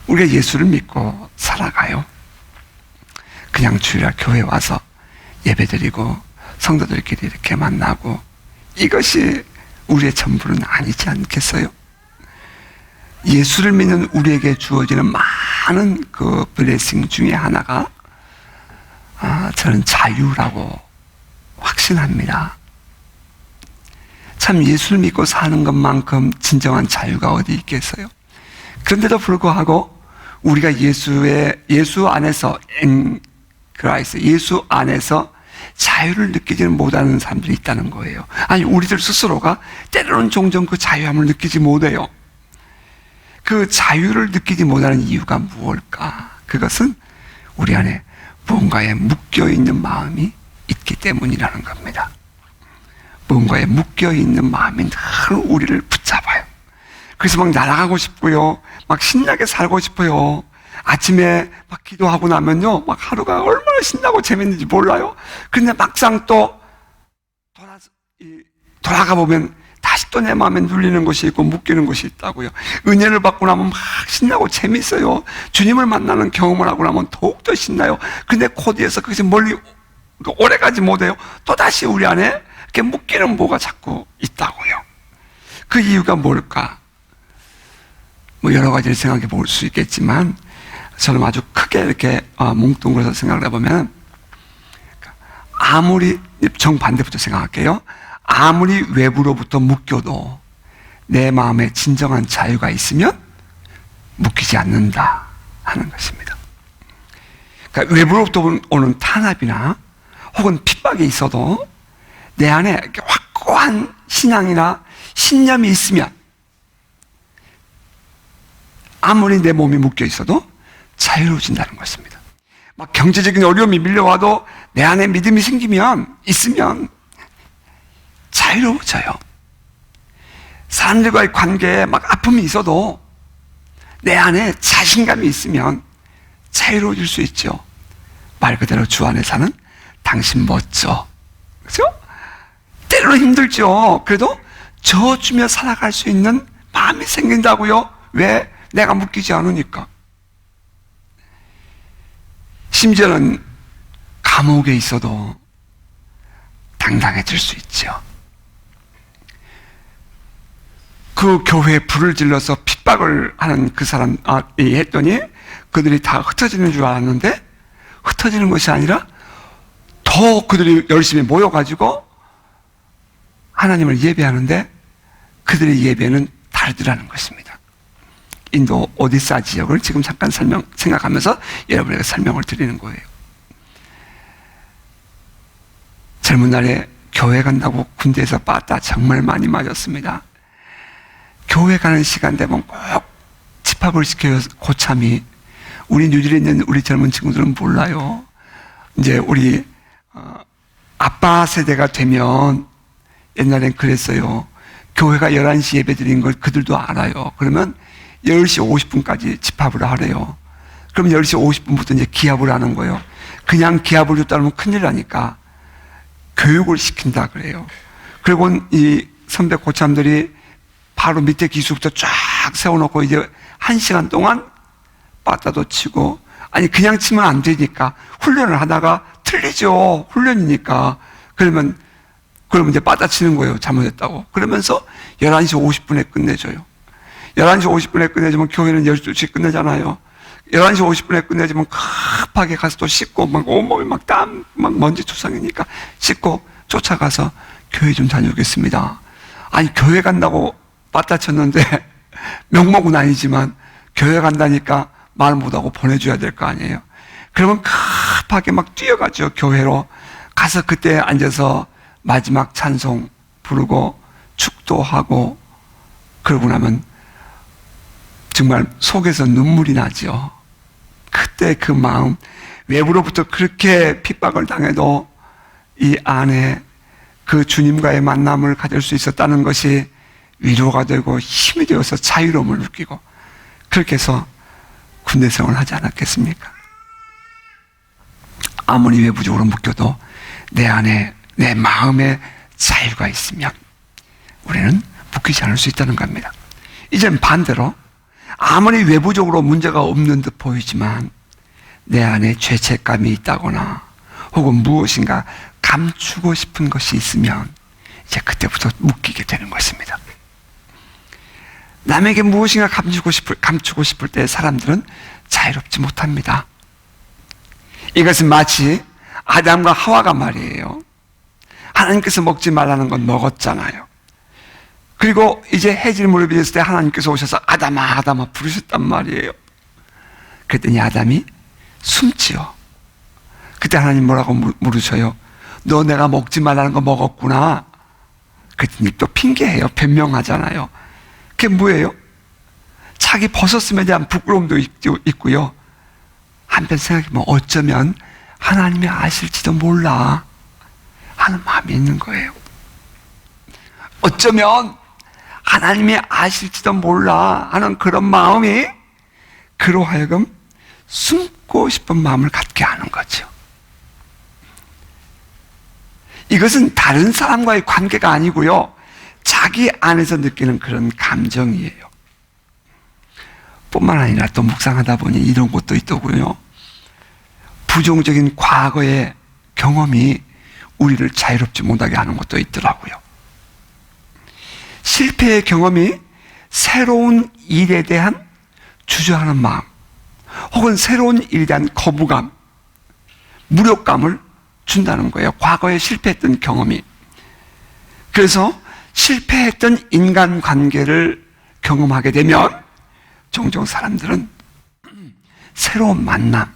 우리가 예수를 믿고 살아가요. 그냥 주일날 교회 와서 예배드리고 성도들끼리 이렇게 만나고 이것이 우리의 전부는 아니지 않겠어요? 예수를 믿는 우리에게 주어지는 많은 그 블레싱 중에 하나가 저는 자유라고 확신합니다. 참 예수를 믿고 사는 것만큼 진정한 자유가 어디 있겠어요? 그런데도 불구하고 우리가 예수 안에서 예수 안에서 자유를 느끼지는 못하는 사람들이 있다는 거예요. 아니, 우리들 스스로가 때로는 종종 그 자유함을 느끼지 못해요. 그 자유를 느끼지 못하는 이유가 무엇일까? 그것은 우리 안에 무언가에 묶여있는 마음이 있기 때문이라는 겁니다. 무언가에 묶여있는 마음이 늘 우리를 붙잡아요. 그래서 막 날아가고 싶고요. 막 신나게 살고 싶어요. 아침에 막 기도하고 나면요. 막 하루가 얼마나 신나고 재밌는지 몰라요. 근데 막상 또 돌아가 보면 다시 또 내 마음에 눌리는 것이 있고 묶이는 것이 있다고요. 은혜를 받고 나면 막 신나고 재밌어요. 주님을 만나는 경험을 하고 나면 더욱더 신나요. 근데 코디에서 거기서 멀리 오래 가지 못해요. 또 다시 우리 안에 이렇게 묶이는 뭐가 자꾸 있다고요. 그 이유가 뭘까? 뭐 여러 가지를 생각해 볼 수 있겠지만 저는 아주 크게 이렇게 뭉뚱그려서 생각을 해보면 아무리 정반대부터 생각할게요. 아무리 외부로부터 묶여도 내 마음에 진정한 자유가 있으면 묶이지 않는다 하는 것입니다. 그러니까 외부로부터 오는 탄압이나 혹은 핍박이 있어도 내 안에 이렇게 확고한 신앙이나 신념이 있으면 아무리 내 몸이 묶여 있어도 자유로워진다는 것입니다. 막 경제적인 어려움이 밀려와도 내 안에 믿음이 있으면 자유로워져요. 사람들과의 관계에 막 아픔이 있어도 내 안에 자신감이 있으면 자유로워질 수 있죠. 말 그대로 주 안에 사는 당신 멋져. 그죠? 때로는 힘들죠. 그래도 져주며 살아갈 수 있는 마음이 생긴다고요. 왜? 내가 묶이지 않으니까. 심지어는 감옥에 있어도 당당해질 수 있죠. 그 교회에 불을 질러서 핍박을 하는 그 사람이 했더니 그들이 다 흩어지는 줄 알았는데 흩어지는 것이 아니라 더 그들이 열심히 모여가지고 하나님을 예배하는데 그들의 예배는 다르더라는 것입니다. 인도 오디사 지역을 지금 잠깐 생각하면서 여러분에게 설명을 드리는 거예요. 젊은 날에 교회 간다고 군대에서 빠따 정말 많이 맞았습니다. 교회 가는 시간 되면 꼭 집합을 시켜요. 고참이. 우리 뉴질랜드 있는 우리 젊은 친구들은 몰라요. 이제 우리 아빠 세대가 되면 옛날엔 그랬어요. 교회가 11시 예배 드린 걸 그들도 알아요. 그러면 10시 50분까지 집합을 하래요. 그럼 10시 50분부터 이제 기합을 하는 거예요. 그냥 기합을 줬다 그러면 큰일 나니까 교육을 시킨다 그래요. 그리고 이 선배 고참들이 바로 밑에 기수부터 쫙 세워놓고 이제 1시간 동안 빠따도 치고, 아니 그냥 치면 안 되니까 훈련을 하다가 틀리죠. 훈련이니까. 그러면 이제 빠따 치는 거예요. 잘못했다고. 그러면서 11시 50분에 끝내줘요. 11시 50분에 끝내주면 교회는 12시에 끝내잖아요. 11시 50분에 끝내주면 급하게 가서 또 씻고 막 온몸이 막 땀, 막 먼지 투성이니까 씻고 쫓아가서 교회 좀 다녀오겠습니다. 아니 교회 간다고 빠따 쳤는데 명목은 아니지만 교회 간다니까 말 못하고 보내줘야 될 거 아니에요. 그러면 급하게 막 뛰어가죠. 교회로 가서 그때 앉아서 마지막 찬송 부르고 축도하고 그러고 나면 정말 속에서 눈물이 나죠. 그때 그 마음, 외부로부터 그렇게 핍박을 당해도 이 안에 그 주님과의 만남을 가질 수 있었다는 것이 위로가 되고 힘이 되어서 자유로움을 느끼고 그렇게 해서 군대 생활을 하지 않았겠습니까? 아무리 외부적으로 묶여도 내 안에 내 마음에 자유가 있으면 우리는 묶이지 않을 수 있다는 겁니다. 이젠 반대로 아무리 외부적으로 문제가 없는 듯 보이지만 내 안에 죄책감이 있다거나 혹은 무엇인가 감추고 싶은 것이 있으면 이제 그때부터 묶이게 되는 것입니다. 남에게 무엇인가 감추고 싶을 때 사람들은 자유롭지 못합니다. 이것은 마치 아담과 하와가 말이에요. 하나님께서 먹지 말라는 건 먹었잖아요. 그리고 이제 해질물을 빚었을 때 하나님께서 오셔서 아담아 아담아 부르셨단 말이에요. 그랬더니 아담이 숨지요. 그때 하나님 뭐라고 물으셔요? 너 내가 먹지 말라는 거 먹었구나. 그랬더니 또 핑계해요. 변명하잖아요. 그게 뭐예요? 자기 벗었음에 대한 부끄러움도 있고요. 한편 생각해보면 어쩌면 하나님이 아실지도 몰라 하는 마음이 있는 거예요. 어쩌면 하나님이 아실지도 몰라 하는 그런 마음이 그로 하여금 숨고 싶은 마음을 갖게 하는 거죠. 이것은 다른 사람과의 관계가 아니고요. 자기 안에서 느끼는 그런 감정이에요. 뿐만 아니라 또 묵상하다 보니 이런 것도 있더군요. 부정적인 과거의 경험이 우리를 자유롭지 못하게 하는 것도 있더라고요. 실패의 경험이 새로운 일에 대한 주저하는 마음, 혹은 새로운 일에 대한 거부감, 무력감을 준다는 거예요. 과거에 실패했던 경험이. 그래서 실패했던 인간관계를 경험하게 되면 종종 사람들은 새로운 만남,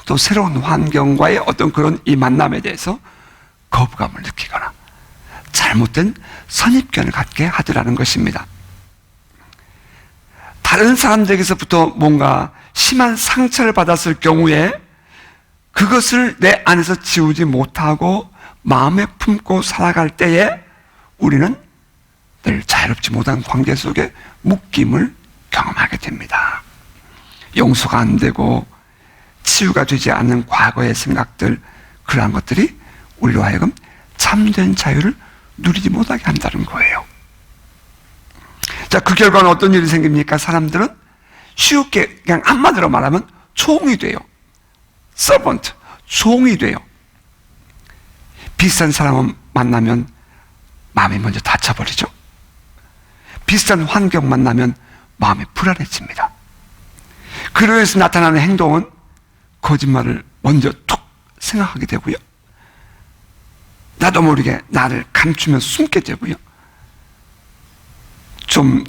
또 새로운 환경과의 어떤 그런 이 만남에 대해서 거부감을 느끼거나 잘못된 선입견을 갖게 하더라는 것입니다. 다른 사람들에게서부터 뭔가 심한 상처를 받았을 경우에 그것을 내 안에서 지우지 못하고 마음에 품고 살아갈 때에 우리는 늘 자유롭지 못한 관계 속에 묶임을 경험하게 됩니다. 용서가 안 되고 치유가 되지 않는 과거의 생각들, 그러한 것들이 우리로 하여금 참된 자유를 누리지 못하게 한다는 거예요. 자, 그 결과는 어떤 일이 생깁니까? 사람들은 쉽게 그냥 한마디로 말하면 종이 돼요. 서번트, 종이 돼요. 비슷한 사람을 만나면 마음이 먼저 다쳐버리죠. 비슷한 환경 만나면 마음이 불안해집니다. 그로 인해서 나타나는 행동은 거짓말을 먼저 툭 생각하게 되고요. 나도 모르게 나를 감추며 숨게 되고요. 조금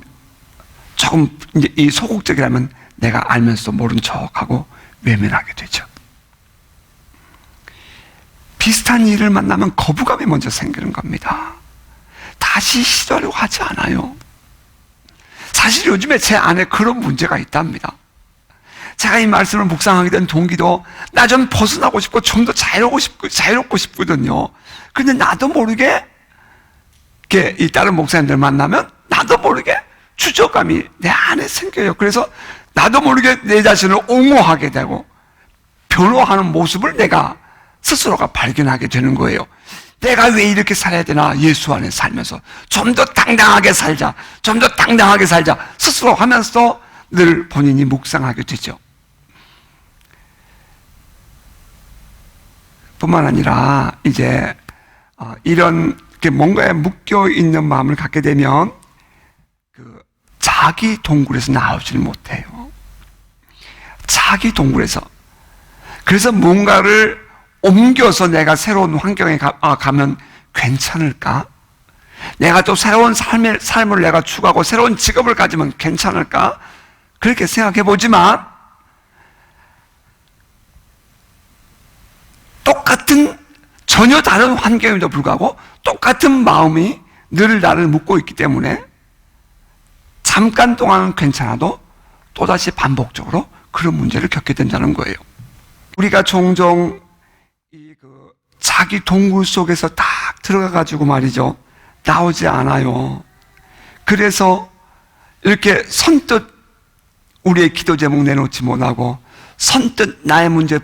이제 이 소극적이라면 내가 알면서도 모른 척하고 외면하게 되죠. 비슷한 일을 만나면 거부감이 먼저 생기는 겁니다. 다시 시도하려고 하지 않아요. 사실 요즘에 제 안에 그런 문제가 있답니다. 제가 이 말씀을 묵상하게 된 동기도 나 좀 벗어나고 싶고 좀 더 자유롭고 싶거든요. 근데 나도 모르게 이 다른 목사님들 만나면 나도 모르게 추적감이 내 안에 생겨요. 그래서 나도 모르게 내 자신을 옹호하게 되고 변호하는 모습을 내가 스스로가 발견하게 되는 거예요. 내가 왜 이렇게 살아야 되나? 예수 안에 살면서 좀 더 당당하게 살자, 좀 더 당당하게 살자 스스로 하면서 늘 본인이 묵상하게 되죠. 뿐만 아니라 이제 이런 뭔가에 묶여 있는 마음을 갖게 되면 자기 동굴에서 나오질 못해요. 자기 동굴에서. 그래서 뭔가를 옮겨서 내가 새로운 환경에 가면 괜찮을까? 내가 또 새로운 삶을 내가 추구하고 새로운 직업을 가지면 괜찮을까? 그렇게 생각해 보지만 똑같은 전혀 다른 환경임에도 불구하고 똑같은 마음이 늘 나를 묶고 있기 때문에 잠깐 동안은 괜찮아도 또다시 반복적으로 그런 문제를 겪게 된다는 거예요. 우리가 종종 자기 동굴 속에서 딱 들어가가지고 말이죠. 나오지 않아요. 그래서 이렇게 선뜻 우리의 기도 제목 내놓지 못하고 선뜻 나의 문제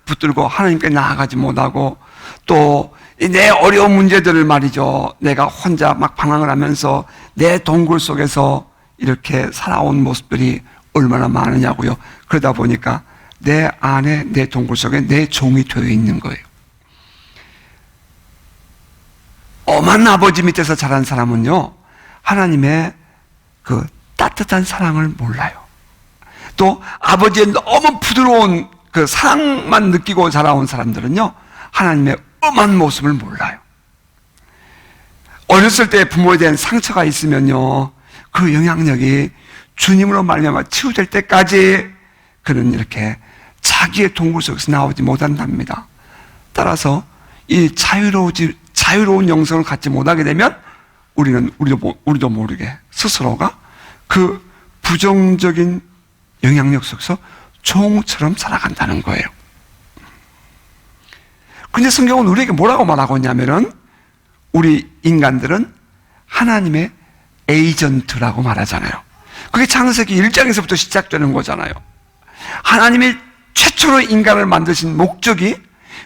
붙들고 하나님께 나아가지 못하고 또 내 어려운 문제들을 말이죠. 내가 혼자 막 방황을 하면서 내 동굴 속에서 이렇게 살아온 모습들이 얼마나 많으냐고요. 그러다 보니까 내 안에, 내 동굴 속에 내 종이 되어 있는 거예요. 엄한 아버지 밑에서 자란 사람은요, 하나님의 그 따뜻한 사랑을 몰라요. 또 아버지의 너무 부드러운 그 사랑만 느끼고 자라온 사람들은요, 하나님의 엄한 모습을 몰라요. 어렸을 때 부모에 대한 상처가 있으면요, 그 영향력이 주님으로 말미암아 치유될 때까지 그는 이렇게 자기의 동굴 속에서 나오지 못한답니다. 따라서 이 자유로운 영성을 갖지 못하게 되면 우리도 모르게 스스로가 그 부정적인 영향력 속에서 종처럼 살아간다는 거예요. 근데 성경은 우리에게 뭐라고 말하고 있냐면은, 우리 인간들은 하나님의 에이전트라고 말하잖아요. 그게 창세기 1장에서부터 시작되는 거잖아요. 하나님이 최초로 인간을 만드신 목적이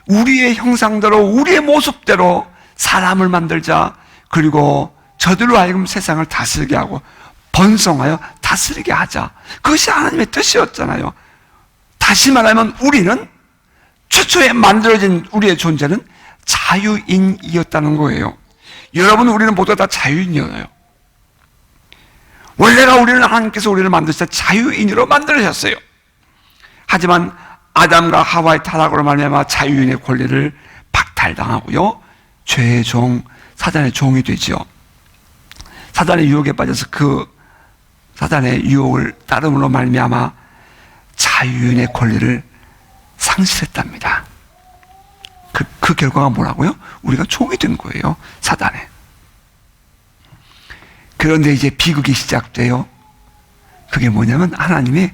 우리의 형상대로, 우리의 모습대로 사람을 만들자, 그리고 저들로 하여금 세상을 다스리게 하고 번성하여 다스리게 하자. 그것이 하나님의 뜻이었잖아요. 다시 말하면 우리는, 최초에 만들어진 우리의 존재는 자유인이었다는 거예요. 여러분, 우리는 모두 다 자유인이에요. 원래가 하나님께서 우리를 만드실 때 자유인으로 만들으셨어요. 하지만 아담과 하와의 타락으로 말미암아 자유인의 권리를 박탈당하고요, 죄의 종, 사단의 종이 되죠. 사단의 유혹에 빠져서 그 사단의 유혹을 따름으로 말미암아 자유인의 권리를 상실했답니다. 그 결과가 뭐라고요? 우리가 종이 된 거예요, 사단에. 그런데 이제 비극이 시작돼요. 그게 뭐냐면, 하나님이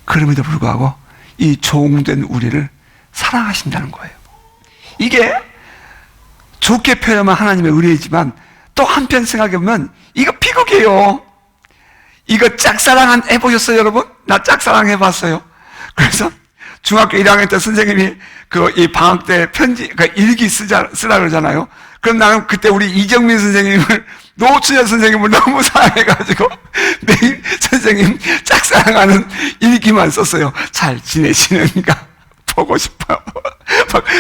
그럼에도 불구하고 이 종된 우리를 사랑하신다는 거예요. 이게 좋게 표현하면 하나님의 의뢰이지만, 또 한편 생각해보면 이거 비극이에요. 이거 짝사랑 해보셨어요, 여러분? 나 짝사랑 해봤어요. 그래서 중학교 1학년 때 선생님이 이 방학 때 편지, 일기 쓰라 그러잖아요. 그럼 나는 그때 우리 이정민 선생님을, 노춘현 선생님을 너무 사랑해가지고 매일 선생님 짝사랑하는 일기만 썼어요. 잘 지내시는가 보고 싶어요.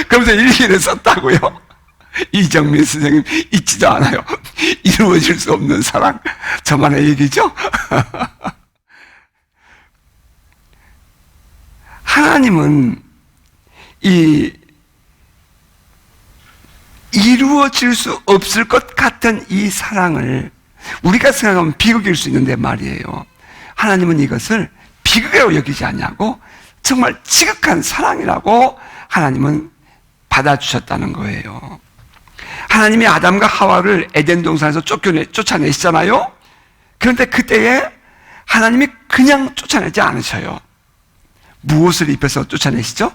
그러면서 일기를 썼다고요. 이정민 선생님 잊지도 않아요. 이루어질 수 없는 사랑. 저만의 얘기죠? 하나님은 이루어질 수 없을 것 같은 이 사랑을 우리가 생각하면 비극일 수 있는데 말이에요. 하나님은 이것을 비극으로 여기지 않냐고, 정말 지극한 사랑이라고 하나님은 받아주셨다는 거예요. 하나님이 아담과 하와를 에덴 동산에서 쫓아내시잖아요. 그런데 그때에 하나님이 그냥 쫓아내지 않으셔요. 무엇을 입혀서 쫓아내시죠?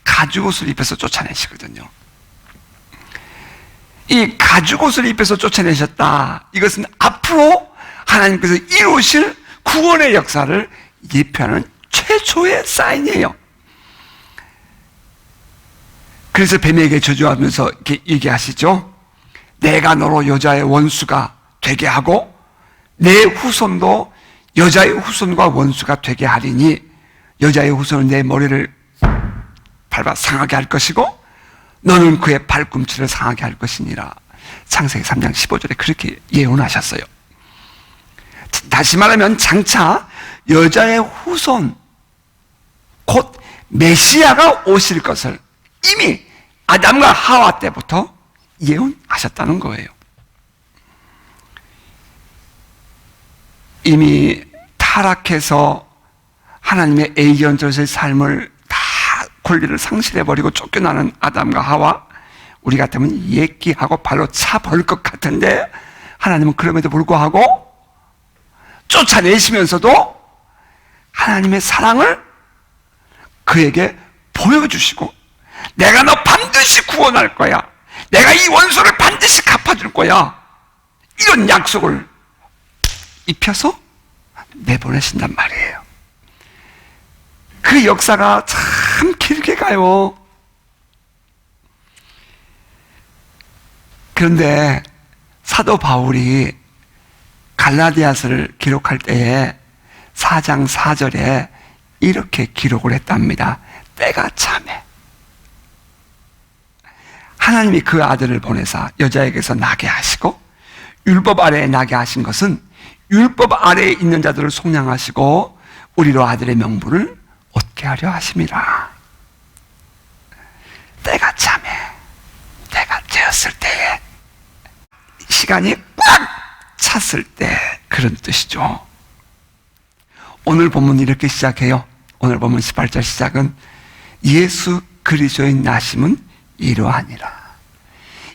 가죽옷을 입혀서 쫓아내시거든요. 이 가죽옷을 입혀서 쫓아내셨다. 이것은 앞으로 하나님께서 이루실 구원의 역사를 예표하는 최초의 사인이에요. 그래서 뱀에게 저주하면서 이렇게 얘기하시죠. 내가 너로 여자의 원수가 되게 하고 내 후손도 여자의 후손과 원수가 되게 하리니 여자의 후손은 내 머리를 밟아 상하게 할 것이고 너는 그의 발꿈치를 상하게 할 것이니라. 창세기 3장 15절에 그렇게 예언하셨어요. 다시 말하면 장차 여자의 후손, 곧 메시아가 오실 것을 이미 아담과 하와 때부터 예언하셨다는 거예요. 이미 타락해서 하나님의 에이전트의 삶을 다 권리를 상실해버리고 쫓겨나는 아담과 하와, 우리 같으면 예끼하고 발로 차버릴 것 같은데 하나님은 그럼에도 불구하고 쫓아내시면서도 하나님의 사랑을 그에게 보여주시고 내가 너 반드시 구원할 거야, 내가 이 원수를 반드시 갚아줄 거야, 이런 약속을 입혀서 내보내신단 말이에요. 그 역사가 참 길게 가요. 그런데 사도 바울이 갈라디아서를 기록할 때에 4장 4절에 이렇게 기록을 했답니다. 때가 참해. 하나님이 그 아들을 보내사 여자에게서 나게 하시고 율법 아래에 나게 하신 것은 율법 아래에 있는 자들을 속량하시고 우리로 아들의 명분을 얻게 하려 하심이라. 때가 참해. 때가 되었을 때에, 시간이 꽉 찼을 때, 그런 뜻이죠. 오늘 본문 이렇게 시작해요. 오늘 본문 18절 시작은 예수 그리스도의 나심은 이러하니라.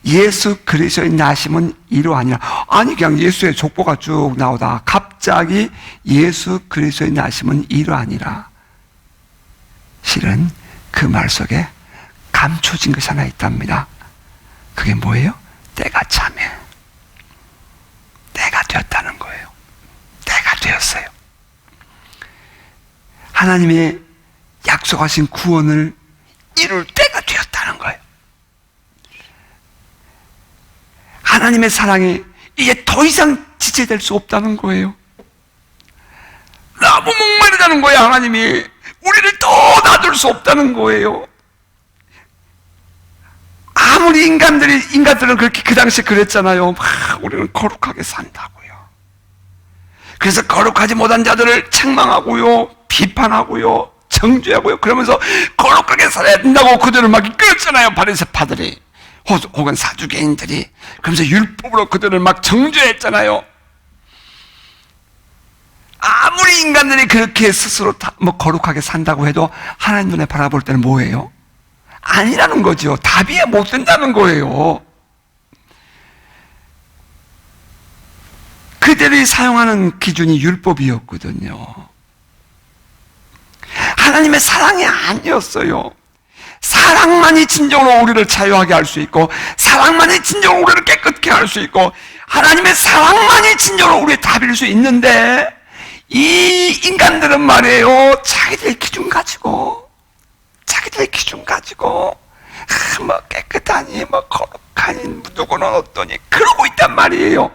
예수 그리스도의 나심은 이러하니라. 아니 그냥 예수의 족보가 쭉 나오다 갑자기 예수 그리스도의 나심은 이러하니라. 실은 그 말 속에 감춰진 것이 하나 있답니다. 그게 뭐예요? 때가 참해. 때가 되었다는 거예요. 때가 되었어요. 하나님의 약속하신 구원을 이룰 때가 되었다는 거예요. 하나님의 사랑이 이제 더 이상 지체될 수 없다는 거예요. 너무 목마르다는 거예요. 하나님이 우리를 더 놔둘 수 없다는 거예요. 아무리 인간들은 그렇게 그 당시에 그랬잖아요. 우리는 거룩하게 산다고요. 그래서 거룩하지 못한 자들을 책망하고요, 비판하고요, 정죄하고요. 그러면서 거룩하게 살아야 된다고 그들을 막 이끌었잖아요. 바리새파들이 혹은 사두개인들이. 그러면서 율법으로 그들을 막 정죄했잖아요. 아무리 인간들이 그렇게 스스로 거룩하게 산다고 해도 하나님 눈에 바라볼 때는 뭐예요? 아니라는 거죠. 답이 못 된다는 거예요. 그들이 사용하는 기준이 율법이었거든요. 하나님의 사랑이 아니었어요. 사랑만이 진정으로 우리를 자유하게 할 수 있고, 사랑만이 진정으로 우리를 깨끗게 할 수 있고, 하나님의 사랑만이 진정으로 우리의 답일 수 있는데, 이 인간들은 말이에요, 자기들의 기준 가지고 뭐 깨끗하니 뭐 거룩하니 누구는 어떠니 그러고 있단 말이에요.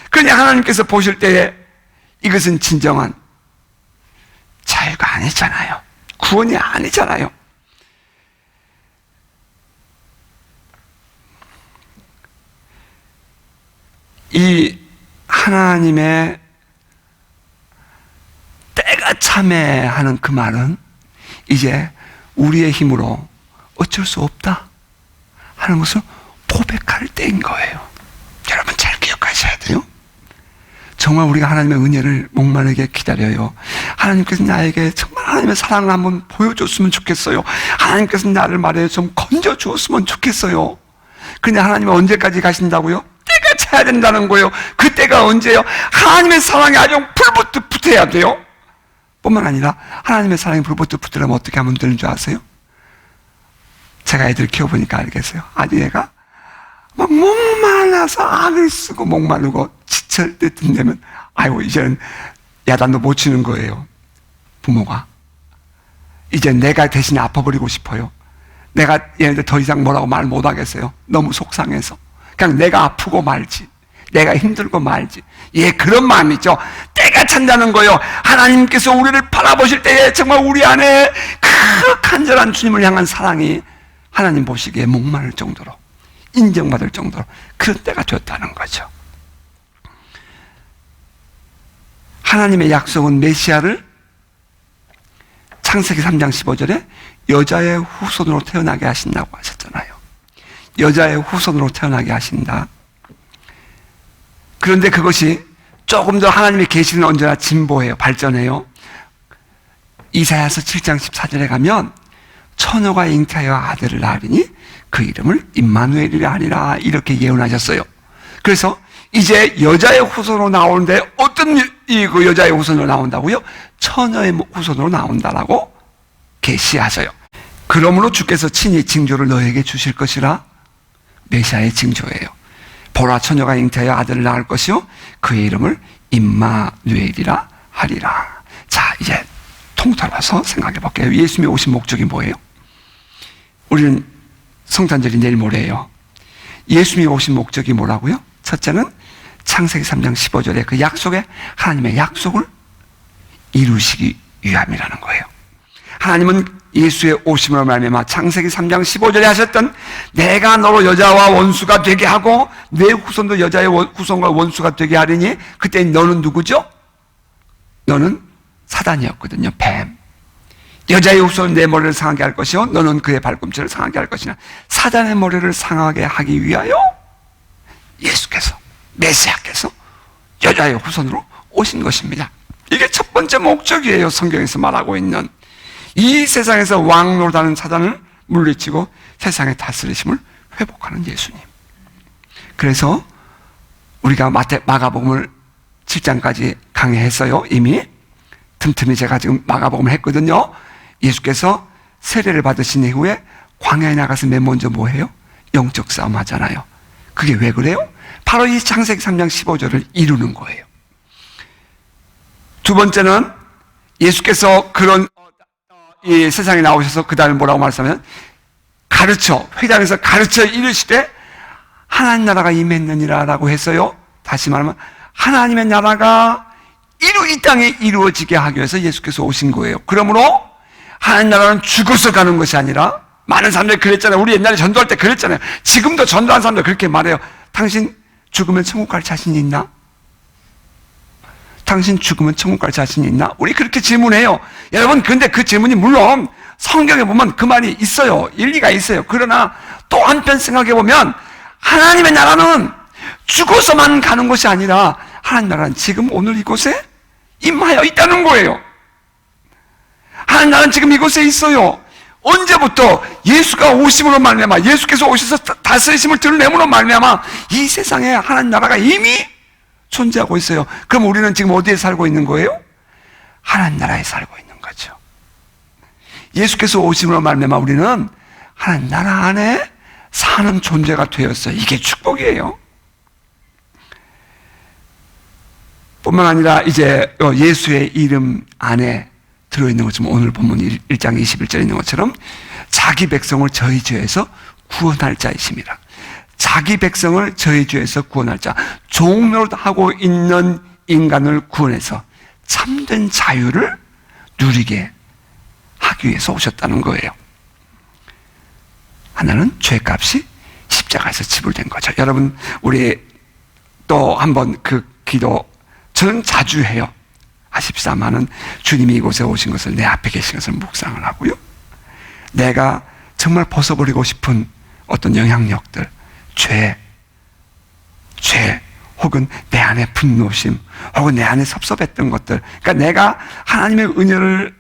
그러니 하나님께서 보실 때에 이것은 진정한 자유가 아니잖아요. 구원이 아니잖아요. 이 하나님의 때가 참해하는 그 말은 이제 우리의 힘으로 어쩔 수 없다 하는 것을 고백할 때인 거예요. 여러분 잘 기억하셔야 돼요. 정말 우리가 하나님의 은혜를 목마르게 기다려요. 하나님께서 나에게 정말 하나님의 사랑을 한번 보여줬으면 좋겠어요. 하나님께서 나를 말해 좀 건져주었으면 좋겠어요. 근데 하나님은 언제까지 가신다고요? 때가 차야 된다는 거예요. 그 때가 언제요? 하나님의 사랑이 아주 불붙듯 붙어야 돼요. 뿐만 아니라 하나님의 사랑이 불붙듯 붙으려면 어떻게 하면 되는 줄 아세요? 제가 애들 키워보니까 알겠어요. 아니 얘가 막 목말라서 악을 쓰고 목마르고 지칠 때쯤 되면 아이고 이제는 야단도 못 치는 거예요. 부모가 이제 내가 대신에 아파버리고 싶어요. 내가 얘네들 더 이상 뭐라고 말 못하겠어요. 너무 속상해서 그냥 내가 아프고 말지, 내가 힘들고 말지. 예, 그런 마음이죠. 때가 찬다는 거예요. 하나님께서 우리를 바라보실 때에 정말 우리 안에 그 간절한 주님을 향한 사랑이 하나님 보시기에 목마를 정도로, 인정받을 정도로 그런 때가 됐다는 거죠. 하나님의 약속은 메시아를 창세기 3장 15절에 여자의 후손으로 태어나게 하신다고 하셨잖아요. 여자의 후손으로 태어나게 하신다. 그런데 그것이 조금 더 하나님의 계시는 언제나 진보해요. 발전해요. 이사야서 7장 14절에 가면 처녀가 잉태하여 아들을 낳으리니 그 이름을 임마누엘이라 하리라 이렇게 예언하셨어요. 그래서 이제 여자의 후손으로 나오는데 어떤 그 여자의 후손으로 나온다고요? 처녀의 후손으로 나온다라고 계시하셔요. 그러므로 주께서 친히 징조를 너에게 주실 것이라. 메시아의 징조예요. 보라 처녀가 잉태하여 아들을 낳을 것이요 그의 이름을 임마누엘이라 하리라. 자, 이제 통틀어서 생각해 볼게요. 예수님이 오신 목적이 뭐예요? 우리는 성탄절이 내일 모레예요. 예수님이 오신 목적이 뭐라고요? 첫째는 창세기 3장 15절에 그 약속에 하나님의 약속을 이루시기 위함이라는 거예요. 하나님은 예수의 오심으로 말미암아 창세기 3장 15절에 하셨던 내가 너로 여자와 원수가 되게 하고 내 후손도 여자의 후손과 원수가 되게 하리니, 그때 너는 누구죠? 너는 사단이었거든요. 뱀. 여자의 후손은 내 머리를 상하게 할 것이요 너는 그의 발꿈치를 상하게 할 것이나, 사단의 머리를 상하게 하기 위하여 예수께서, 메시아께서 여자의 후손으로 오신 것입니다. 이게 첫 번째 목적이에요. 성경에서 말하고 있는 이 세상에서 왕 노릇하는 사단을 물리치고 세상의 다스리심을 회복하는 예수님. 그래서 우리가 마가복음을 7장까지 강의했어요. 이미 틈틈이 제가 지금 마가복음을 했거든요. 예수께서 세례를 받으신 이후에 광야에 나가서 맨 먼저 뭐 해요? 영적 싸움 하잖아요. 그게 왜 그래요? 바로 이 창세기 3장 15절을 이루는 거예요. 두 번째는 예수께서 그런 이 세상에 나오셔서 그 다음에 뭐라고 말씀하면 회당에서 가르쳐 이르시되 하나님 나라가 임했느니라 라고 했어요. 다시 말하면 하나님의 나라가 이 땅에 이루어지게 하기 위해서 예수께서 오신 거예요. 그러므로 하나님 나라는 죽어서 가는 것이 아니라, 많은 사람들이 그랬잖아요. 우리 옛날에 전도할 때 그랬잖아요. 지금도 전도한 사람들 그렇게 말해요. 당신 죽으면 천국 갈 자신이 있나? 당신 죽으면 천국 갈 자신이 있나? 우리 그렇게 질문해요. 여러분, 근데 그 질문이 물론 성경에 보면 그 말이 있어요. 일리가 있어요. 그러나 또 한편 생각해 보면 하나님의 나라는 죽어서만 가는 것이 아니라 하나님 나라는 지금 오늘 이곳에 임하여 있다는 거예요. 하나님 나라는 지금 이곳에 있어요. 언제부터? 예수가 오심으로 말미암아, 예수께서 오셔서 다스리심을 드러내므로 말미암아 이 세상에 하나님 나라가 이미 존재하고 있어요. 그럼 우리는 지금 어디에 살고 있는 거예요? 하나님 나라에 살고 있는 거죠. 예수께서 오심으로 말미암아 우리는 하나님 나라 안에 사는 존재가 되었어요. 이게 축복이에요. 뿐만 아니라 이제 예수의 이름 안에 들어있는 것처럼, 오늘 본문 1장 21절에 있는 것처럼 자기 백성을 저희 죄에서 구원할 자이심이라. 자기 백성을 저희 죄에서 구원할 자, 종노릇하고 있는 인간을 구원해서 참된 자유를 누리게 하기 위해서 오셨다는 거예요. 하나는 죄값이 십자가에서 지불된 거죠. 여러분, 우리 또 한번 그 기도 저는 자주 해요. 아십사마는 주님이 이곳에 오신 것을, 내 앞에 계신 것을 묵상을 하고요. 내가 정말 벗어버리고 싶은 어떤 영향력들, 죄, 혹은 내 안에 분노심, 혹은 내 안에 섭섭했던 것들, 그러니까 내가 하나님의 은혜를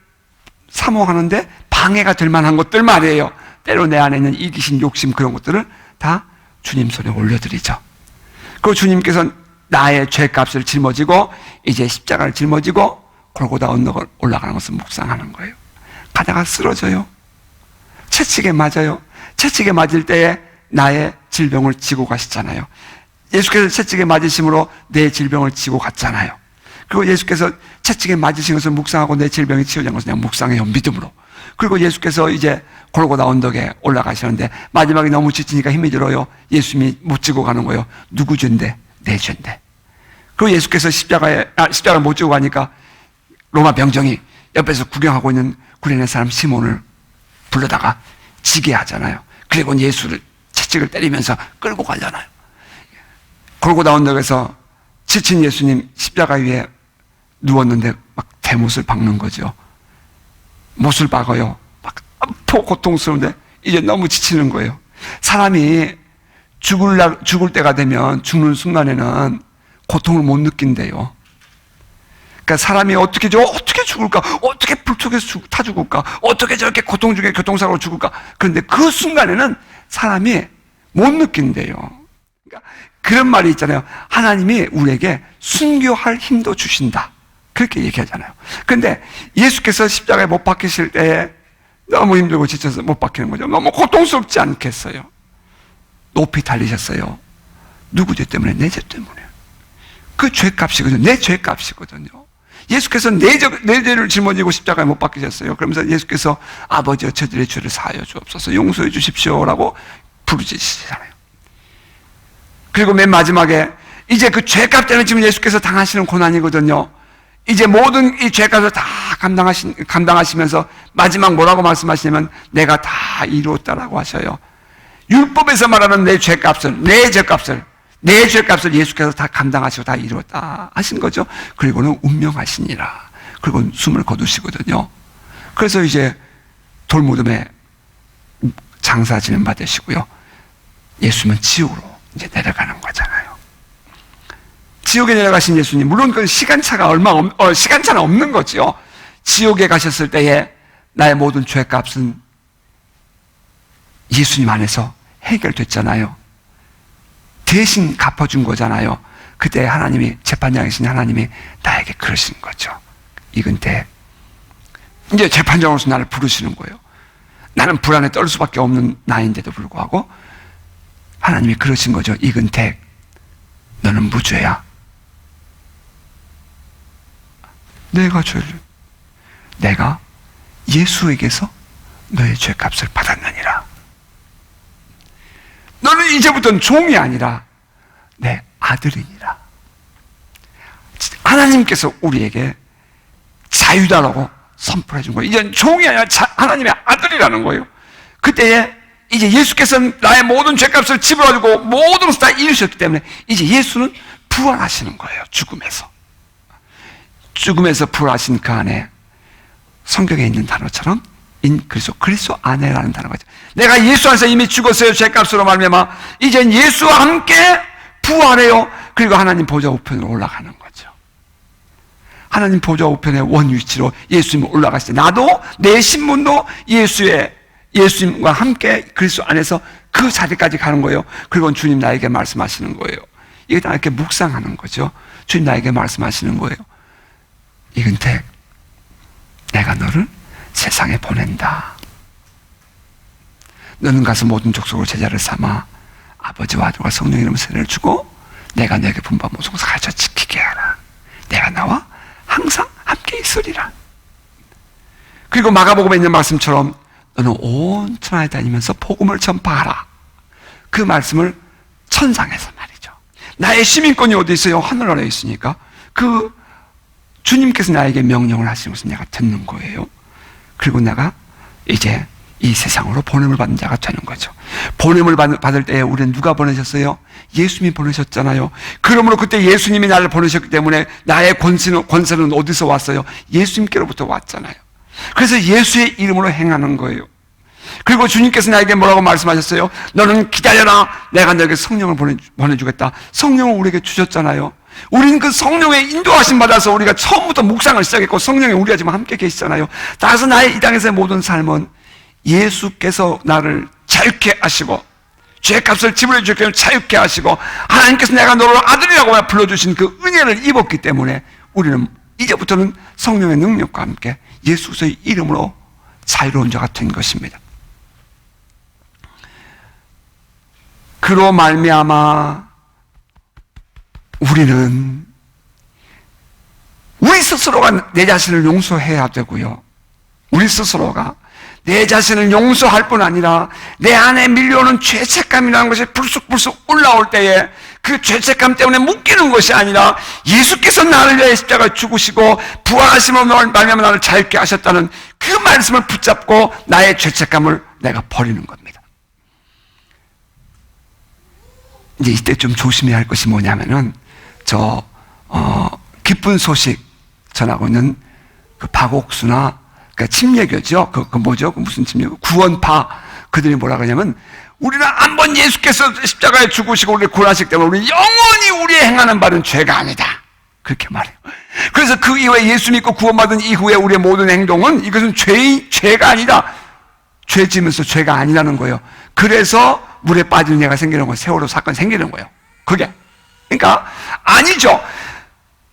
사모하는데 방해가 될 만한 것들 말이에요. 때로 내 안에 있는 이기심, 욕심, 그런 것들을 다 주님 손에 올려드리죠. 그리고 주님께서 나의 죄값을 짊어지고 이제 십자가를 짊어지고 골고다 언덕을 올라가는 것을 묵상하는 거예요. 가다가 쓰러져요. 채찍에 맞아요. 채찍에 맞을 때에 나의 질병을 지고 가시잖아요. 예수께서 채찍에 맞으심으로 내 질병을 지고 갔잖아요. 그리고 예수께서 채찍에 맞으신 것을 묵상하고 내 질병이 치유된 것을 그냥 묵상해요. 믿음으로. 그리고 예수께서 이제 골고다 언덕에 올라가시는데 마지막에 너무 지치니까 힘이 들어요. 예수님이 못 지고 가는 거예요. 누구 죄인데? 내 죄인데. 그리고 예수께서 십자가를 못 지고 가니까 로마 병정이 옆에서 구경하고 있는 구레네 사람 시몬을 불러다가 지게 하잖아요. 그리고 예수를 채찍을 때리면서 끌고 가잖아요. 골고다 언덕에서 지친 예수님 십자가 위에 누웠는데 막 대못을 박는 거죠. 못을 박아요. 막 아프고 고통스러운데 이제 너무 지치는 거예요. 사람이 죽을 때가 되면 죽는 순간에는 고통을 못 느낀대요. 그러니까 사람이 어떻게 죽을까? 어떻게 불속에서 타 죽을까? 어떻게 저렇게 고통 중에 교통사고로 죽을까? 그런데 그 순간에는 사람이 못 느낀대요. 그러니까 그런 말이 있잖아요. 하나님이 우리에게 순교할 힘도 주신다. 그렇게 얘기하잖아요. 그런데 예수께서 십자가에 못 박히실 때에 너무 힘들고 지쳐서 못 박히는 거죠. 너무 고통스럽지 않겠어요? 높이 달리셨어요. 누구 죄 때문에? 내 죄 때문에. 그 죄값이거든요. 내 죄값이거든요. 예수께서 내 죄를 짊어지고 십자가에 못 박히셨어요. 그러면서 예수께서 아버지여 저들의 죄를 사하여 주옵소서, 용서해 주십시오라고 부르짖으시잖아요. 그리고 맨 마지막에 이제 그 죄값 때문에 지금 예수께서 당하시는 고난이거든요. 이제 모든 이 죄값을 다 감당하시면서 마지막 뭐라고 말씀하시냐면 내가 다 이루었다라고 하셔요. 율법에서 말하는 내 죄값을 예수께서 다 감당하시고 다 이루었다 하신 거죠. 그리고는 운명하시니라. 그리고 숨을 거두시거든요. 그래서 이제 돌무덤에 장사 지는 받으시고요. 예수님은 지옥으로 이제 내려가는 거잖아요. 지옥에 내려가신 예수님, 물론 그 시간차가 시간차는 없는 거죠. 지옥에 가셨을 때에 나의 모든 죄값은 예수님 안에서 해결됐잖아요. 대신 갚아준 거잖아요. 그때 하나님이, 재판장이신 하나님이 나에게 그러시는 거죠. 이근택, 이제 재판장으로서 나를 부르시는 거예요. 나는 불안에 떨 수밖에 없는 나인데도 불구하고 하나님이 그러신 거죠. 이근택, 너는 무죄야. 내가 예수에게서 너의 죄값을 받았느니라. 너는 이제부터는 종이 아니라 내 아들이니라. 하나님께서 우리에게 자유다라고 선포해 준 거예요. 이제는 종이 아니라 하나님의 아들이라는 거예요. 그때에 이제 예수께서는 나의 모든 죄값을 지불해주고 모든 것을 다 이루셨기 때문에 이제 예수는 부활하시는 거예요. 죽음에서 부활하신 그 안에 성경에 있는 단어처럼 그리스도 안에라는 단어가 있죠. 내가 예수 안에서 이미 죽었어요. 죄값으로 말미암아 이젠 예수와 함께 부활해요. 그리고 하나님 보좌 우편으로 올라가는 거죠. 하나님 보좌 우편의 원위치로 예수님이 올라가실 때 나도 내 신분도 예수님과 함께 그리스도 안에서 그 자리까지 가는 거예요. 그리고 주님 나에게 말씀하시는 거예요. 이게 다 이렇게 묵상하는 거죠. 주님 나에게 말씀하시는 거예요. 이근택, 내가 너를 세상에 보낸다. 너는 가서 모든 족속으로 제자를 삼아 아버지와 아들과 성령 이름으로 세례를 주고 내가 너에게 분부한 모든 것을 가르쳐 지키게 하라. 내가 나와 항상 함께 있으리라. 그리고 마가복음에 있는 말씀처럼 너는 온 천하에 다니면서 복음을 전파하라. 그 말씀을 천상에서 말이죠. 나의 시민권이 어디 있어요? 하늘 아래 있으니까 그 주님께서 나에게 명령을 하시는 것을 내가 듣는 거예요. 그리고 내가 이제 이 세상으로 보냄을 받는 자가 되는 거죠. 보냄을 받을 때에 우리는 누가 보내셨어요? 예수님이 보내셨잖아요. 그러므로 그때 예수님이 나를 보내셨기 때문에 나의 권세는 어디서 왔어요? 예수님께로부터 왔잖아요. 그래서 예수의 이름으로 행하는 거예요. 그리고 주님께서 나에게 뭐라고 말씀하셨어요? 너는 기다려라. 내가 너에게 성령을 보내주겠다. 성령을 우리에게 주셨잖아요. 우리는 그 성령의 인도하심 받아서 우리가 처음부터 묵상을 시작했고 성령이 우리가 지금 함께 계시잖아요. 따라서 나의 이 땅에서의 모든 삶은 예수께서 나를 자유케 하시고 죄값을 지불해 주셨기 때문에 자유케 하시고 하나님께서 내가 너를 아들이라고 불러주신 그 은혜를 입었기 때문에 우리는 이제부터는 성령의 능력과 함께 예수의 이름으로 자유로운 자가 된 것입니다. 그로 말미암아 우리는 우리 스스로가 내 자신을 용서해야 되고요. 우리 스스로가 내 자신을 용서할 뿐 아니라 내 안에 밀려오는 죄책감이라는 것이 불쑥불쑥 올라올 때에 그 죄책감 때문에 묶이는 것이 아니라 예수께서 나를 위해 십자가에 죽으시고 부활하심으로 말미암아 나를 자유케 하셨다는 그 말씀을 붙잡고 나의 죄책감을 내가 버리는 겁니다. 이제 이때 좀 조심해야 할 것이 뭐냐면은 기쁜 소식 전하고 있는 그 박옥수나 그러니까 침례교죠. 그 뭐죠? 그 무슨 침례교? 구원파 그들이 뭐라 그러냐면 우리는 한번 예수께서 십자가에 죽으시고 우리를 구원하시기 때문에 우리는 영원히 우리의 행하는 바는 죄가 아니다. 그렇게 말해요. 그래서 그 이후에 예수 믿고 구원받은 이후에 우리의 모든 행동은 이것은 죄가 아니다. 죄 지면서 죄가 아니라는 거예요. 그래서 물에 빠지는 애가 생기는 거예요. 세월호 사건 생기는 거예요. 그게. 그러니까 아니죠.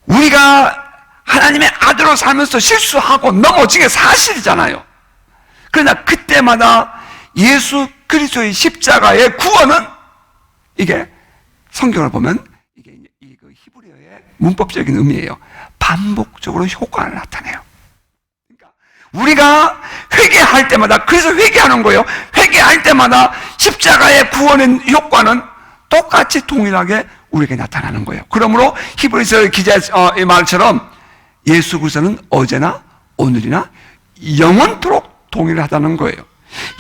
우리가 하나님의 아들로 살면서 실수하고 넘어진 게 사실이잖아요. 그러나 그때마다 예수 그리스도의 십자가의 구원은 이게 성경을 보면 이게 히브리어의 문법적인 의미예요. 반복적으로 효과를 나타내요. 그러니까 우리가 회개할 때마다 그래서 회개하는 거예요. 회개할 때마다 십자가의 구원의 효과는 똑같이 동일하게 우리에게 나타나는 거예요. 그러므로 히브리서 기자의 말처럼 예수 그리스도는 어제나 오늘이나 영원토록 동일하다는 거예요.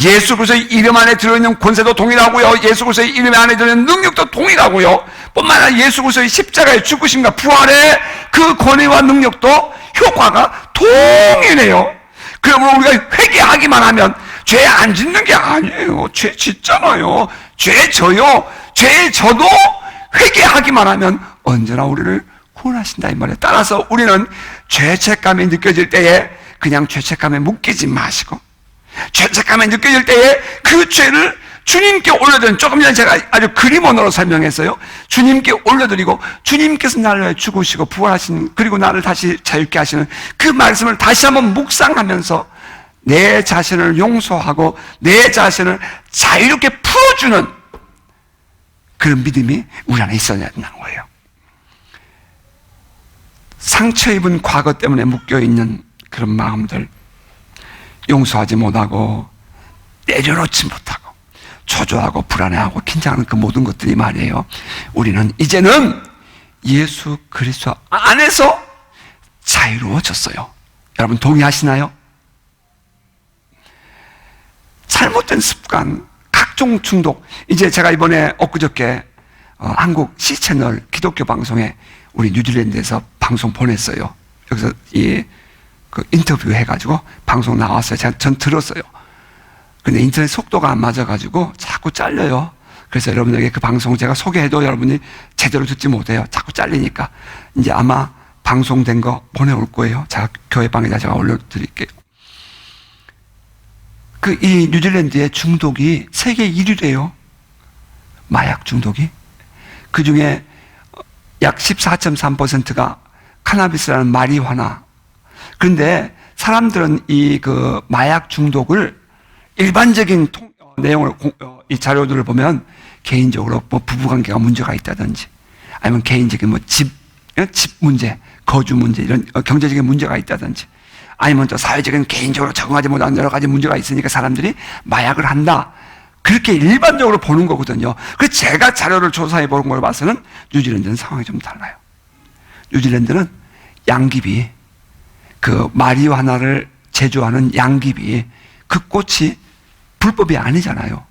예수 그리스도의 이름 안에 들어있는 권세도 동일하고요. 예수 그리스도의 이름 안에 들어있는 능력도 동일하고요. 뿐만 아니라 예수 그리스도의 십자가의 죽으심과 부활의 그 권위와 능력도 효과가 동일해요. 그러므로 우리가 회개하기만 하면 죄 안 짓는 게 아니에요. 죄 짓잖아요. 죄 져요. 죄 져도 회개하기만 하면 언제나 우리를 구원하신다 이 말이에요. 따라서 우리는 죄책감이 느껴질 때에 그냥 죄책감에 묶이지 마시고, 죄책감이 느껴질 때에 그 죄를 주님께 올려드리는, 조금 전에 제가 아주 그림 언어로 설명했어요. 주님께 올려드리고 주님께서 나를 위해 죽으시고 부활하신, 그리고 나를 다시 자유케 하시는 그 말씀을 다시 한번 묵상하면서 내 자신을 용서하고 내 자신을 자유롭게 풀어주는 그런 믿음이 우리 안에 있어야 된다는 거예요. 상처 입은 과거 때문에 묶여있는 그런 마음들, 용서하지 못하고 내려놓지 못하고 초조하고 불안해하고 긴장하는 그 모든 것들이 말이에요. 우리는 이제는 예수 그리스도 안에서 자유로워졌어요. 여러분 동의하시나요? 잘못된 습관, 각종 중독. 이제 제가 이번에 엊그저께 한국 C채널 기독교 방송에 우리 뉴질랜드에서 방송 보냈어요. 여기서 그 인터뷰 해가지고 방송 나왔어요. 전 들었어요. 근데 인터넷 속도가 안 맞아가지고 자꾸 잘려요. 그래서 여러분에게 그 방송 제가 소개해도 여러분이 제대로 듣지 못해요. 자꾸 잘리니까. 이제 아마 방송된 거 보내올 거예요. 제가 교회방에다 제가 올려드릴게요. 이 뉴질랜드의 중독이 세계 1위래요. 마약 중독이. 그 중에 약 14.3%가 카나비스라는 마리화나. 그런데 사람들은 이 마약 중독을 일반적인 내용을, 이 자료들을 보면 개인적으로 부부관계가 문제가 있다든지 아니면 개인적인 집 문제, 거주 문제, 이런 경제적인 문제가 있다든지 아니면 또 사회적인 개인적으로 적응하지 못하는 여러 가지 문제가 있으니까 사람들이 마약을 한다. 그렇게 일반적으로 보는 거거든요. 그래서 제가 자료를 조사해 본 걸 봐서는 뉴질랜드는 상황이 좀 달라요. 뉴질랜드는 양귀비, 마리화나를 제조하는 양귀비, 그 꽃이 불법이 아니잖아요.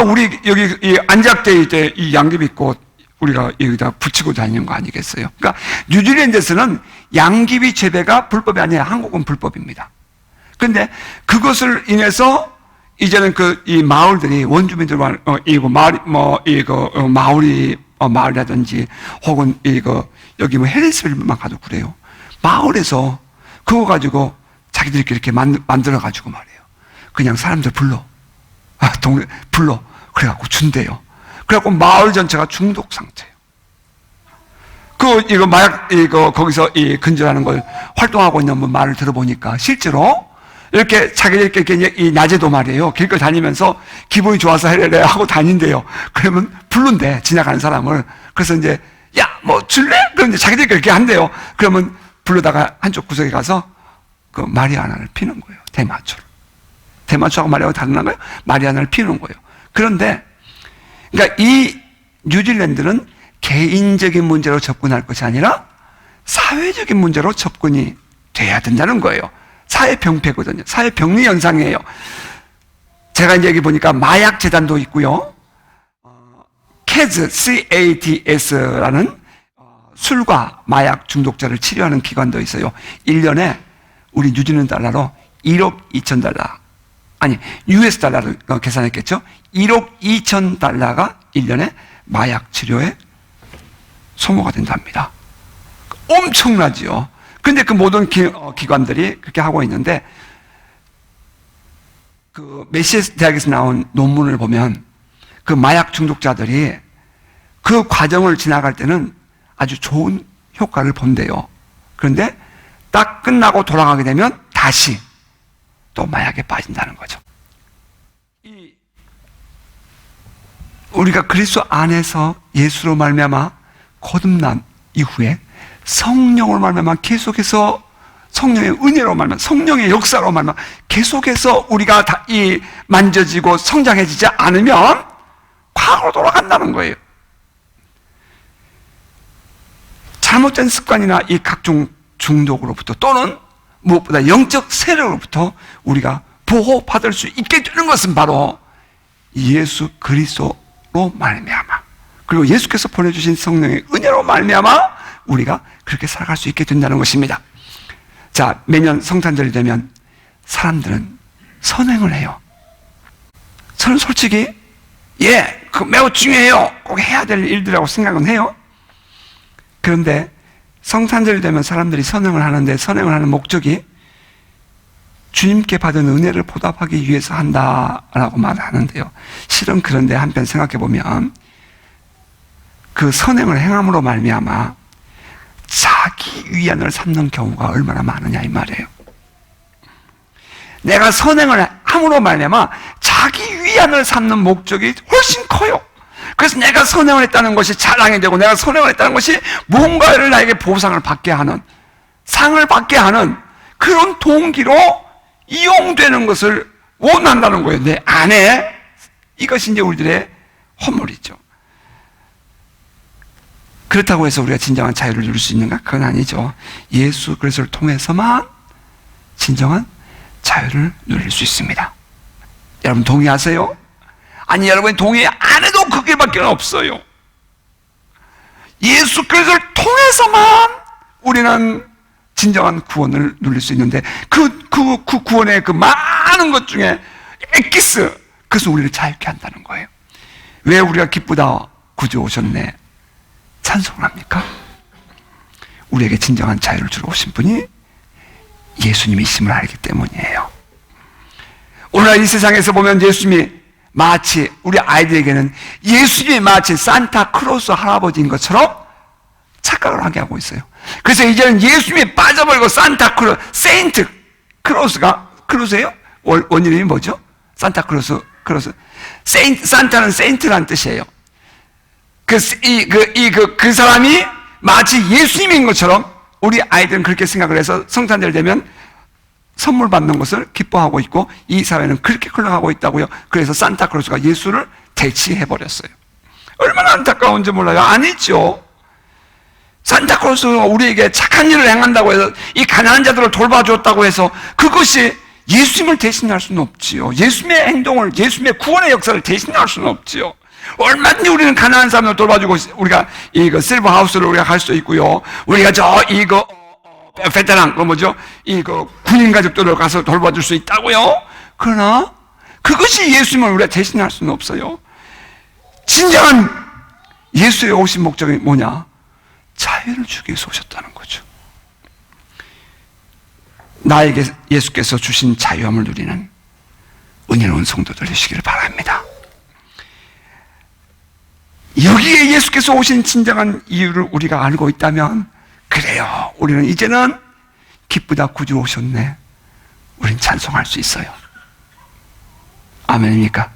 우리 여기 이 안작대에 이제 이 양귀비꽃 우리가 여기다 붙이고 다니는 거 아니겠어요? 그러니까 뉴질랜드에서는 양귀비 재배가 불법이 아니라 한국은 불법입니다. 그런데 그것을 인해서 이제는 이 마을들이 원주민들 마을이라든지 혹은 여기 해리스빌만 가도 그래요. 마을에서 그거 가지고 자기들끼리 이렇게 만들어 가지고 말이에요. 그냥 사람들 불러 그래갖고 준대요. 그래갖고 마을 전체가 중독 상태예요. 마약 거기서 근절하는 걸 활동하고 있는 분 말을 들어보니까 실제로 이렇게 자기들끼리 이 낮에도 말이에요. 길걸 다니면서 기분이 좋아서 해래래 하고 다닌대요. 그러면 부른대, 지나가는 사람을. 그래서 이제 줄래? 그럼 이제 자기들끼리 이렇게 한대요. 그러면 부르다가 한쪽 구석에 가서 마리아나를 피는 거예요. 대마초하고 마리아나가 다른 거예요. 마리아나를 피는 거예요. 그런데 그러니까 이 뉴질랜드는 개인적인 문제로 접근할 것이 아니라 사회적인 문제로 접근이 돼야 된다는 거예요. 사회병폐거든요. 사회병리 현상이에요. 제가 이제 여기 보니까 마약재단도 있고요. CATS라는 술과 마약 중독자를 치료하는 기관도 있어요. 1년에 우리 뉴질랜드 달러로 1억 2천 달러, US 달러로 계산했겠죠? 1억 2천 달러가 1년에 마약 치료에 소모가 된답니다. 엄청나지요. 근데 그 모든 기관들이 그렇게 하고 있는데, 메시스 대학에서 나온 논문을 보면 그 마약 중독자들이 그 과정을 지나갈 때는 아주 좋은 효과를 본대요. 그런데 딱 끝나고 돌아가게 되면 다시 또 마약에 빠진다는 거죠. 우리가 그리스도 안에서 예수로 말미암아 거듭난 이후에 성령으로 말미암아 계속해서 성령의 은혜로 말미암아 성령의 역사로 말미암아 계속해서 우리가 만져지고 성장해지지 않으면 과거로 돌아간다는 거예요. 잘못된 습관이나 이 각종 중독으로부터 또는 무엇보다 영적 세력으로부터 우리가 보호받을 수 있게 되는 것은 바로 예수 그리스도로 말미암아, 그리고 예수께서 보내주신 성령의 은혜로 말미암아 우리가 그렇게 살아갈 수 있게 된다는 것입니다. 자, 매년 성탄절이 되면 사람들은 선행을 해요. 저는 솔직히 그거 매우 중요해요. 꼭 해야 될 일들이라고 생각은 해요. 그런데 성탄절이 되면 사람들이 선행을 하는데 선행을 하는 목적이 주님께 받은 은혜를 보답하기 위해서 한다라고 말하는데요. 실은 그런데 한편 생각해 보면 그 선행을 행함으로 말미암아 자기 위안을 삼는 경우가 얼마나 많으냐 이 말이에요. 내가 선행을 함으로 말미암아 자기 위안을 삼는 목적이 훨씬 커요. 그래서 내가 선행을 했다는 것이 자랑이 되고 내가 선행을 했다는 것이 무언가를 나에게 보상을 받게 하는, 상을 받게 하는 그런 동기로 이용되는 것을 원한다는 거예요. 내 안에. 이것이 이제 우리들의 허물이죠. 그렇다고 해서 우리가 진정한 자유를 누릴 수 있는가? 그건 아니죠. 예수 그리스도를 통해서만 진정한 자유를 누릴 수 있습니다. 여러분 동의하세요? 아니, 여러분이 동의 안 해도 그 길밖에 없어요. 예수 그리스도를 통해서만 우리는 진정한 구원을 누릴 수 있는데 그 구원의 그 많은 것 중에 엑기스, 그것은 우리를 자유케 한다는 거예요. 왜 우리가 기쁘다 구주 오셨네 찬송을 합니까? 우리에게 진정한 자유를 주러 오신 분이 예수님이심을 알기 때문이에요. 오늘날 이 세상에서 보면 예수님이 마치 우리 아이들에게는 예수님이 마치 산타크로스 할아버지인 것처럼 착각을 하게 하고 있어요. 그래서 이제는 예수님이 빠져버리고 산타크로스, 세인트 크로스가, 크로스예요? 원이름이 뭐죠? 산타크로스, 크로스. 산타는 세인트라는 뜻이에요. 그 사람이 마치 예수님인 것처럼 우리 아이들은 그렇게 생각을 해서 성탄절 되면 선물 받는 것을 기뻐하고 있고 이 사회는 그렇게 흘러가고 있다고요. 그래서 산타크로스가 예수를 대치해버렸어요. 얼마나 안타까운지 몰라요. 아니죠. 산타크로스가 우리에게 착한 일을 행한다고 해서 이 가난한 자들을 돌봐줬다고 해서 그것이 예수님을 대신할 수는 없지요. 예수님의 행동을, 예수님의 구원의 역사를 대신할 수는 없지요. 얼마든지 우리는 가난한 사람을 돌봐주고 우리가 이거 실버 하우스를 우리가 갈 수도 있고요. 우리가 베테랑 군인 가족들을 가서 돌봐줄 수 있다고요. 그러나 그것이 예수님을 우리가 대신할 수는 없어요. 진정한 예수의 오신 목적이 뭐냐? 자유를 주기 위해서 오셨다는 거죠. 나에게 예수께서 주신 자유함을 누리는 은혜로운 성도들 되시기를 바랍니다. 여기에 예수께서 오신 진정한 이유를 우리가 알고 있다면 그래요. 우리는 이제는 기쁘다 구주 오셨네. 우린 찬송할 수 있어요. 아멘입니까?